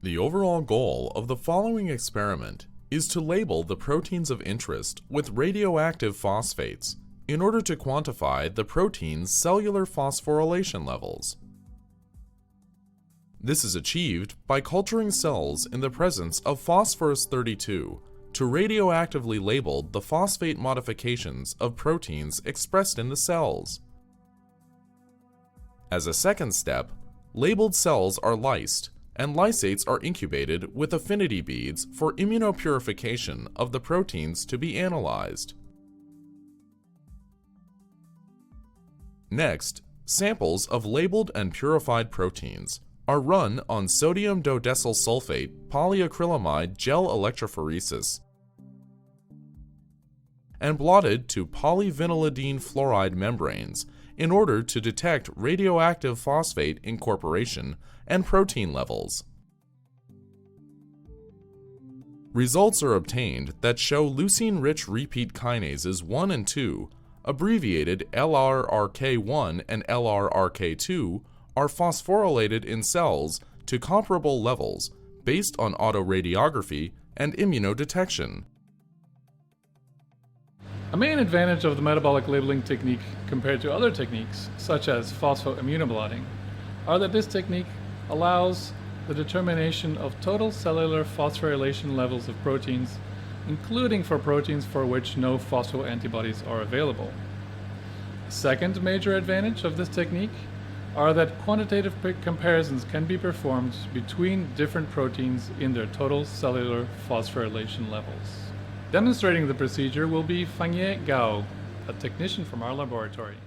The overall goal of the following experiment is to label the proteins of interest with radioactive phosphates in order to quantify the protein's cellular phosphorylation levels. This is achieved by culturing cells in the presence of phosphorus-32 to radioactively label the phosphate modifications of proteins expressed in the cells. As a second step, labeled cells are lysed, and lysates are incubated with affinity beads for immunopurification of the proteins to be analyzed. Next, samples of labeled and purified proteins are run on sodium dodecyl sulfate polyacrylamide gel electrophoresis and blotted to polyvinylidene fluoride membranes in order to detect radioactive phosphate incorporation and protein levels. Results are obtained that show leucine-rich repeat kinases 1 and 2, abbreviated LRRK1 and LRRK2, are phosphorylated in cells to comparable levels based on autoradiography and immunodetection. A main advantage of the metabolic labeling technique compared to other techniques, such as phosphoimmunoblotting, are that this technique allows the determination of total cellular phosphorylation levels of proteins, including for proteins for which no phosphoantibodies are available. The second major advantage of this technique are that quantitative comparisons can be performed between different proteins in their total cellular phosphorylation levels. Demonstrating the procedure will be Fangye, a technician from our laboratory.